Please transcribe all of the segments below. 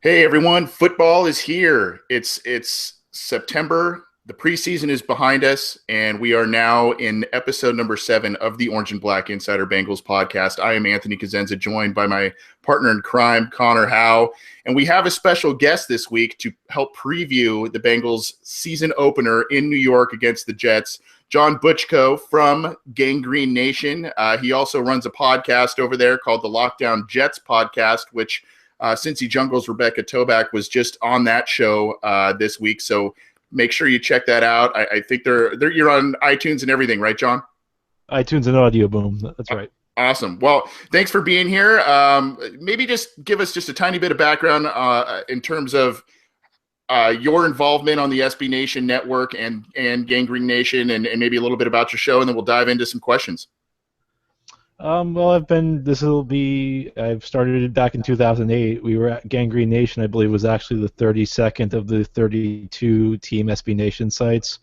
Hey everyone, football is here. It's September. The preseason is behind us, and we are now in episode number 7 of the Orange and Black Insider Bengals podcast. I am Anthony Cosenza, joined by my partner in crime, Connor Howe, and we have a special guest this week to help preview the Bengals season opener in New York against the Jets. John Butchko from Gangrene Nation. He also runs a podcast over there called the Lockdown Jets podcast, which Cincy Jungle's Rebecca Toback was just on that show this week, so make sure you check that out. I think you're on iTunes and everything, right, John? iTunes and Audio Boom. That's right. Awesome. Well, thanks for being here. Maybe just give us just a tiny bit of background in terms of your involvement on the SB Nation network and Gangrene Nation, and maybe a little bit about your show, and then we'll dive into some questions. Well, I've started it back in 2008. We were at Gangrene Nation, I believe, was actually the 32nd of the 32 Team SB Nation sites.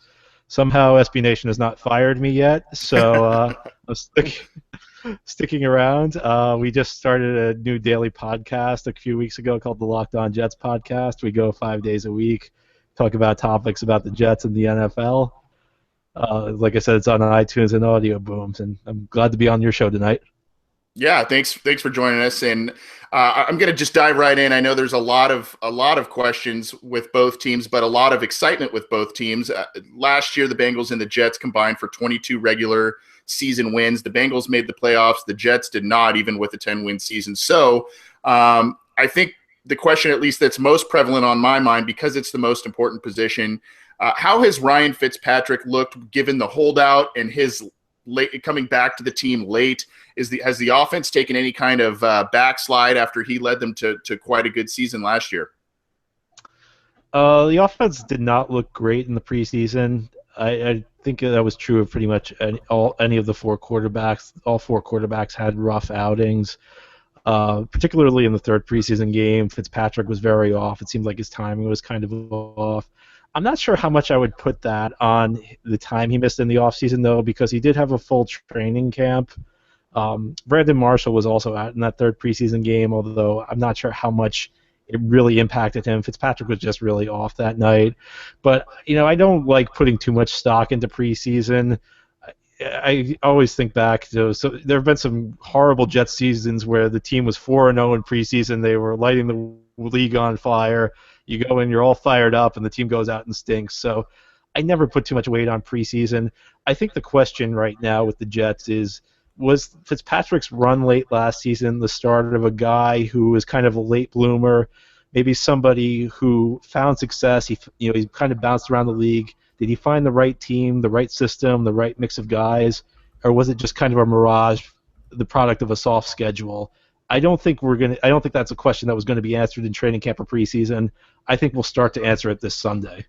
Somehow SB Nation has not fired me yet, so I'm sticking around. We just started a new daily podcast a few weeks ago called the Lockdown Jets podcast. We go 5 days a week, talk about topics about the Jets and the NFL. Like I said, it's on iTunes and Audio Booms, and I'm glad to be on your show tonight. Yeah, thanks for joining us, and I'm going to just dive right in. I know there's a lot of questions with both teams, but a lot of excitement with both teams. Last year, the Bengals and the Jets combined for 22 regular season wins. The Bengals made the playoffs. The Jets did not, even with a 10-win season. So I think the question, at least that's most prevalent on my mind, because it's the most important position, how has Ryan Fitzpatrick looked given the holdout and his coming back to the team late? Has the offense taken any kind of backslide after he led them to quite a good season last year? The offense did not look great in the preseason. I think that was true of pretty much any of the four quarterbacks. All four quarterbacks had rough outings. Particularly in the third preseason game, Fitzpatrick was very off. It seemed like his timing was kind of off. I'm not sure how much I would put that on the time he missed in the offseason, though, because he did have a full training camp. Brandon Marshall was also out in that third preseason game, although I'm not sure how much it really impacted him. Fitzpatrick was just really off that night. But, I don't like putting too much stock into preseason. I always think back to, so there have been some horrible Jets seasons where the team was 4-0 in preseason. They were lighting the league on fire. You go in, you're all fired up, and the team goes out and stinks. So I never put too much weight on preseason. I think the question right now with the Jets is, was Fitzpatrick's run late last season the start of a guy who was kind of a late bloomer, maybe somebody who found success? He kind of bounced around the league. Did he find the right team, the right system, the right mix of guys, or was it just kind of a mirage, the product of a soft schedule? I don't think that's a question that was going to be answered in training camp or preseason. I think we'll start to answer it this Sunday.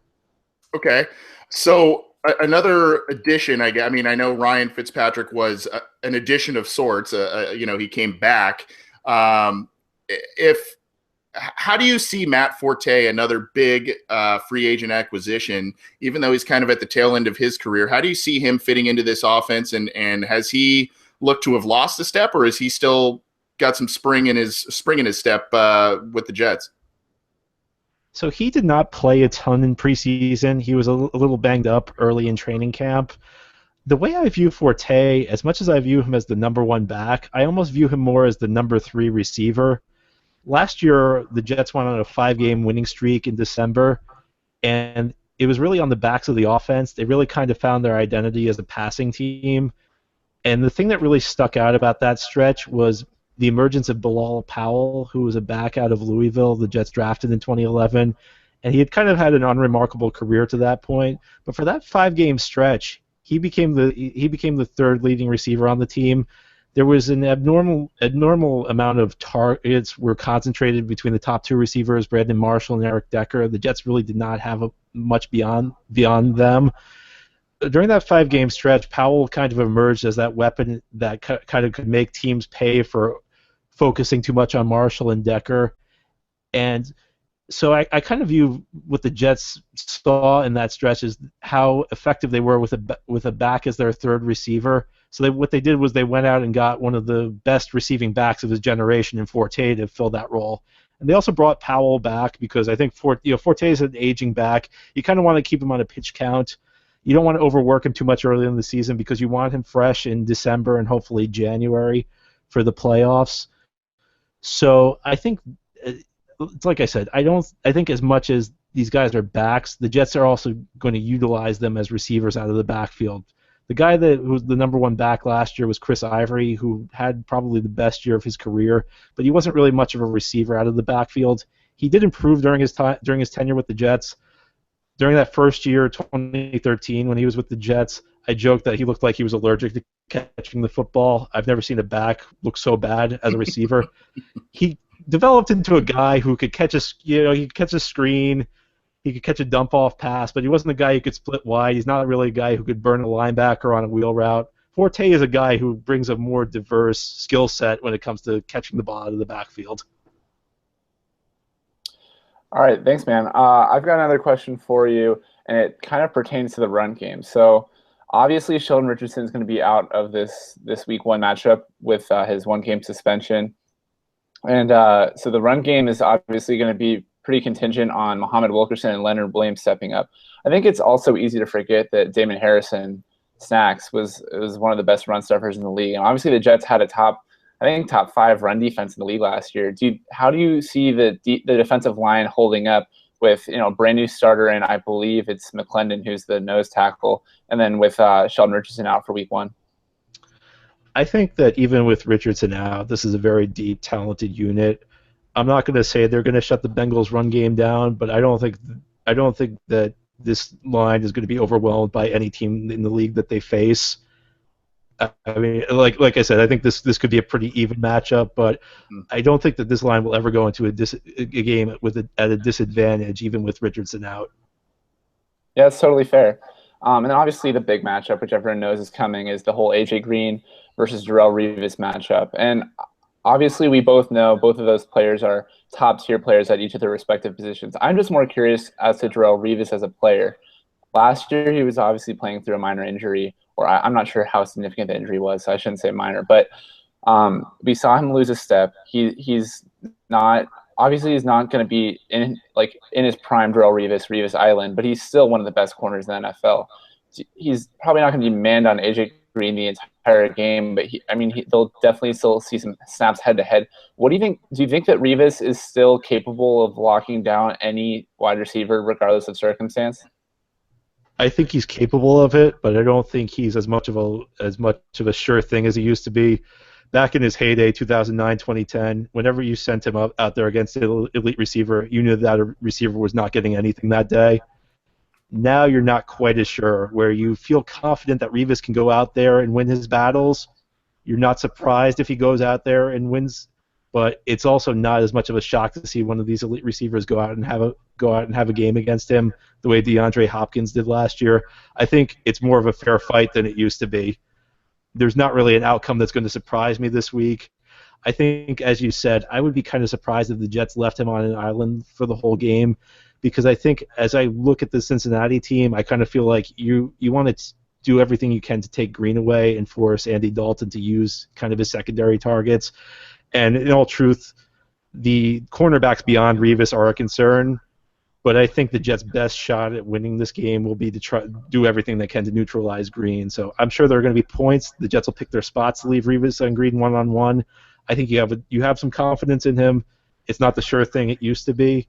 Okay, so another addition. I know Ryan Fitzpatrick was an addition of sorts. He came back. How do you see Matt Forte, another big free agent acquisition, even though he's kind of at the tail end of his career? How do you see him fitting into this offense, and has he looked to have lost a step, or is he still got some spring in his step with the Jets? So he did not play a ton in preseason. He was a little banged up early in training camp. The way I view Forte, as much as I view him as the number one back, I almost view him more as the number 3 receiver. Last year, the Jets went on a 5-game winning streak in December, and it was really on the backs of the offense. They really kind of found their identity as a passing team. And the thing that really stuck out about that stretch was the emergence of Bilal Powell, who was a back out of Louisville, the Jets drafted in 2011, and he had kind of had an unremarkable career to that point. But for that 5-game stretch, he became the third leading receiver on the team. There was an abnormal amount of targets were concentrated between the top 2 receivers, Brandon Marshall and Eric Decker. The Jets really did not have much beyond them. During that 5-game stretch, Powell kind of emerged as that weapon that kind of could make teams pay for focusing too much on Marshall and Decker. And so I kind of view what the Jets saw in that stretch is how effective they were with a back as their third receiver. So what they did was they went out and got one of the best receiving backs of his generation in Forte to fill that role. And they also brought Powell back because I think Forte is an aging back. You kind of want to keep him on a pitch count. You don't want to overwork him too much early in the season because you want him fresh in December and hopefully January for the playoffs. So I think, it's like I said, I think as much as these guys are backs, the Jets are also going to utilize them as receivers out of the backfield. The guy that was the number one back last year was Chris Ivory, who had probably the best year of his career, but he wasn't really much of a receiver out of the backfield. He did improve during his tenure with the Jets. During that first year, 2013, when he was with the Jets, I joked that he looked like he was allergic to catching the football. I've never seen a back look so bad as a receiver. He developed into a guy who could catch he could catch a screen, he could catch a dump off pass, but he wasn't a guy who could split wide. He's not really a guy who could burn a linebacker on a wheel route. Forte is a guy who brings a more diverse skill set when it comes to catching the ball out of the backfield. All right, thanks, man. I've got another question for you, and it kind of pertains to the run game. So obviously Sheldon Richardson is going to be out of this week one matchup with his one-game suspension. And so the run game is obviously going to be pretty contingent on Muhammad Wilkerson and Leonard Williams stepping up. I think it's also easy to forget that Damon Harrison, Snacks, was one of the best run stuffers in the league. And obviously the Jets had a top 5 run defense in the league last year. How do you see the defensive line holding up with brand new starter, and I believe it's McClendon who's the nose tackle, and then with Sheldon Richardson out for week one? I think that even with Richardson out, this is a very deep, talented unit. I'm not going to say they're going to shut the Bengals' run game down, but I don't think that this line is going to be overwhelmed by any team in the league that they face. I mean, like I said, I think this could be a pretty even matchup, but I don't think that this line will ever go into a game at a disadvantage, even with Richardson out. Yeah, that's totally fair. And then obviously the big matchup, which everyone knows is coming, is the whole AJ Green versus Darrelle Revis matchup. And obviously we both know both of those players are top-tier players at each of their respective positions. I'm just more curious as to Darrelle Revis as a player. Last year he was obviously playing through a minor injury, or I'm not sure how significant the injury was, so I shouldn't say minor, but we saw him lose a step. He's not going to be in his prime Darrelle Revis Island, but he's still one of the best corners in the NFL. He's probably not going to be manned on AJ Green the entire game, but they'll definitely still see some snaps head to head. What do you think? Do you think that Revis is still capable of locking down any wide receiver regardless of circumstance? I think he's capable of it, but I don't think he's as much of a sure thing as he used to be. Back in his heyday, 2009, 2010, whenever you sent him out there against an elite receiver, you knew that a receiver was not getting anything that day. Now you're not quite as sure, where you feel confident that Revis can go out there and win his battles. You're not surprised if he goes out there and wins, but it's also not as much of a shock to see one of these elite receivers go out and have a game against him the way DeAndre Hopkins did last year. I think it's more of a fair fight than it used to be. There's not really an outcome that's going to surprise me this week. I think, as you said, I would be kind of surprised if the Jets left him on an island for the whole game, because I think as I look at the Cincinnati team, I kind of feel like you want to do everything you can to take Green away and force Andy Dalton to use kind of his secondary targets. And in all truth, the cornerbacks beyond Revis are a concern, but I think the Jets' best shot at winning this game will be to try do everything they can to neutralize Green. So I'm sure there are going to be points. The Jets will pick their spots to leave Revis and Green one-on-one. I think you have some confidence in him. It's not the sure thing it used to be,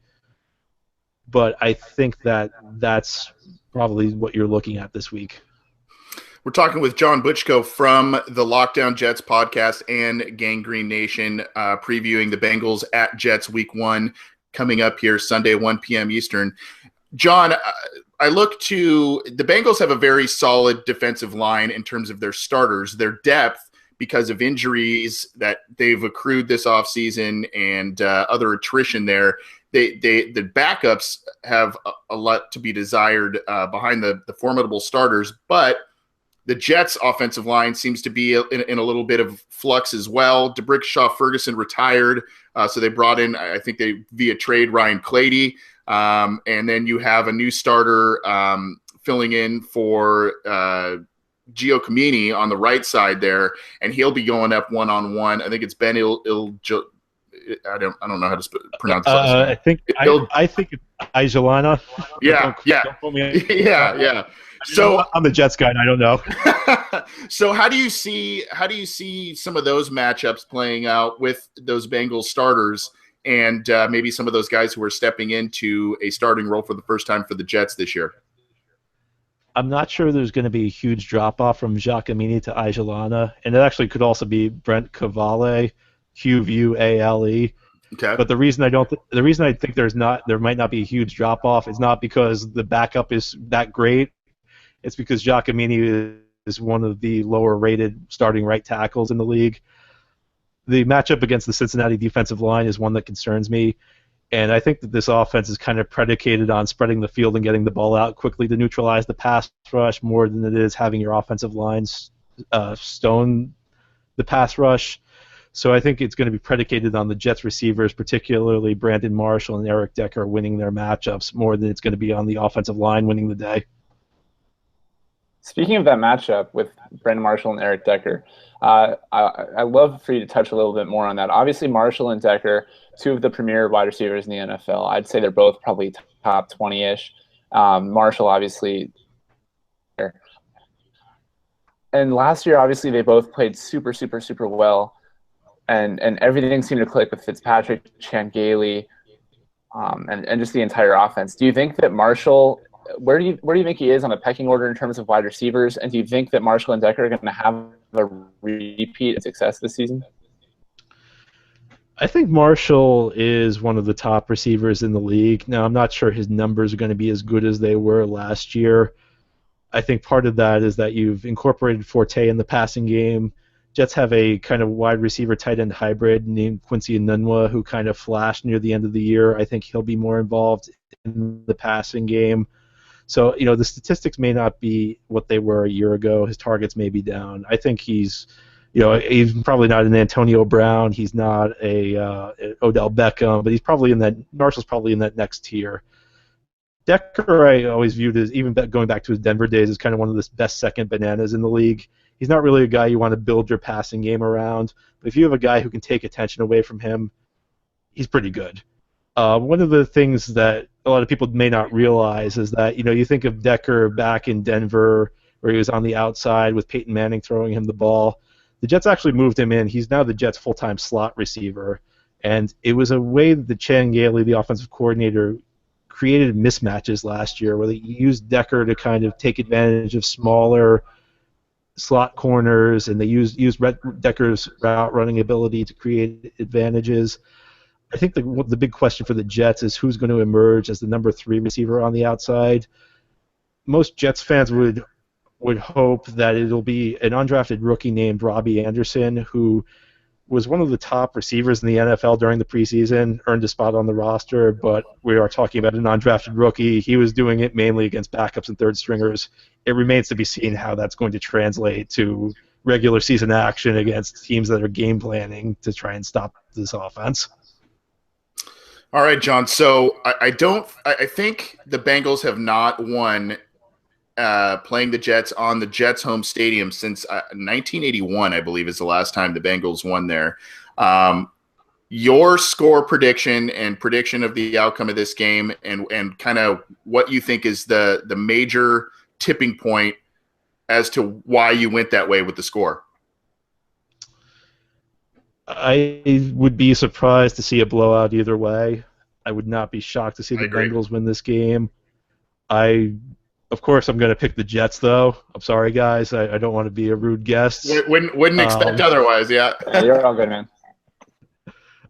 but I think that's probably what you're looking at this week. We're talking with John Butchko from the Lockdown Jets podcast and Gang Green Nation, previewing the Bengals at Jets Week 1 coming up here Sunday, 1 p.m. Eastern. John, I look to the Bengals have a very solid defensive line in terms of their starters. Their depth, because of injuries that they've accrued this offseason and other attrition there, the backups have a lot to be desired behind the formidable starters, but the Jets' offensive line seems to be in a little bit of flux as well. DeBrickshaw Ferguson retired, so they brought in, I think via trade, Ryan Clady. And then you have a new starter filling in for Gio Camini on the right side there, and he'll be going up one-on-one. I think it's Ben I don't know how to pronounce his last name. I think it's Ijalana. Yeah, don't quote me. yeah. So I'm the Jets guy, and I don't know. So how do you see some of those matchups playing out with those Bengals starters and maybe some of those guys who are stepping into a starting role for the first time for the Jets this year? I'm not sure there's going to be a huge drop-off from Giacomini to Ijalana, and it actually could also be Brent Cavale, Qvale. Okay. But the reason I think there might not be a huge drop-off is not because the backup is that great. It's because Giacomini is one of the lower-rated starting right tackles in the league. The matchup against the Cincinnati defensive line is one that concerns me. And I think that this offense is kind of predicated on spreading the field and getting the ball out quickly to neutralize the pass rush more than it is having your offensive lines stone the pass rush. So I think it's going to be predicated on the Jets receivers, particularly Brandon Marshall and Eric Decker, winning their matchups more than it's going to be on the offensive line winning the day. Speaking of that matchup with Brandon Marshall and Eric Decker, I love for you to touch a little bit more on that. Obviously, Marshall and Decker, two of the premier wide receivers in the NFL. I'd say they're both probably top 20-ish. Marshall, obviously. And last year, obviously, they both played super, super, super well. And everything seemed to click with Fitzpatrick, Chan Gailey, and just the entire offense. Do you think that Marshall – where do you think he is on the pecking order in terms of wide receivers? And do you think that Marshall and Decker are going to have a repeat of success this season? I think Marshall is one of the top receivers in the league. Now, I'm not sure his numbers are going to be as good as they were last year. I think part of that is that you've incorporated Forte in the passing game. Jets have a kind of wide receiver tight end hybrid named Quincy Enunwa who kind of flashed near the end of the year. I think he'll be more involved in the passing game. So, the statistics may not be what they were a year ago. His targets may be down. I think he's probably not an Antonio Brown. He's not a Odell Beckham, but Marshall's probably in that next tier. Decker, I always viewed as, even going back to his Denver days, as kind of one of the best second bananas in the league. He's not really a guy you want to build your passing game around, but if you have a guy who can take attention away from him, he's pretty good. One of the things that a lot of people may not realize is that, you think of Decker back in Denver where he was on the outside with Peyton Manning throwing him the ball. The Jets actually moved him in. He's now the Jets' full-time slot receiver. And it was a way that Chan Gailey, the offensive coordinator, created mismatches last year where they used Decker to kind of take advantage of smaller slot corners, and they used Decker's route running ability to create advantages. I think the big question for the Jets is who's going to emerge as the number 3 receiver on the outside. Most Jets fans would hope that it'll be an undrafted rookie named Robbie Anderson, who was one of the top receivers in the NFL during the preseason, earned a spot on the roster, but we are talking about an undrafted rookie. He was doing it mainly against backups and third stringers. It remains to be seen how that's going to translate to regular season action against teams that are game planning to try and stop this offense. All right, John. So I think the Bengals have not won playing the Jets on the Jets home stadium since 1981, I believe, is the last time the Bengals won there. Your score prediction and prediction of the outcome of this game and kind of what you think is the major tipping point as to why you went that way with the score. I would be surprised to see a blowout either way. I would not be shocked to see the Bengals win this game. Of course, I'm going to pick the Jets, though. I'm sorry, guys. I don't want to be a rude guest. Wouldn't expect otherwise, yeah. You're all good, man.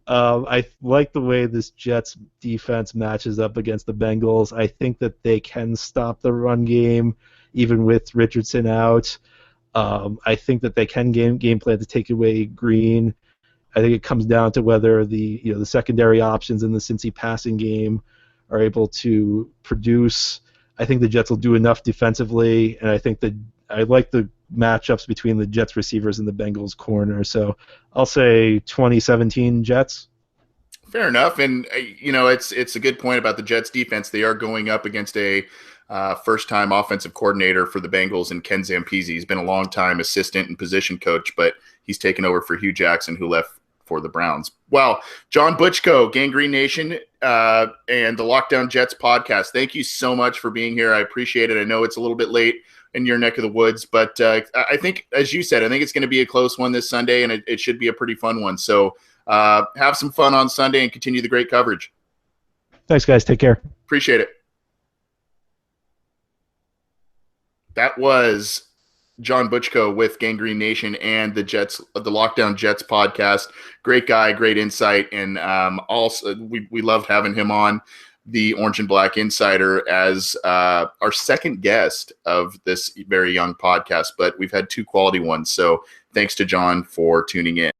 I like the way this Jets defense matches up against the Bengals. I think that they can stop the run game, even with Richardson out. I think that they can game plan to take away Green. I think it comes down to whether the secondary options in the Cincy passing game are able to produce. I think the Jets will do enough defensively, and I think that I like the matchups between the Jets receivers and the Bengals corner. So I'll say 2017 Jets. Fair enough, and it's a good point about the Jets defense. They are going up against a first-time offensive coordinator for the Bengals in Ken Zampese. He's been a long-time assistant and position coach, but he's taken over for Hugh Jackson, who left for the Browns. Well, John Butchko, Gangrene Nation, and the Lockdown Jets podcast. Thank you so much for being here. I appreciate it. I know it's a little bit late in your neck of the woods, but I think, as you said, I think it's going to be a close one this Sunday, and it should be a pretty fun one. So have some fun on Sunday and continue the great coverage. Thanks, guys. Take care. Appreciate it. That was John Butchko with Gangrene Nation and the Lockdown Jets podcast. Great guy, great insight, and also we loved having him on the Orange and Black Insider as our second guest of this very young podcast. But we've had two quality ones, so thanks to John for tuning in.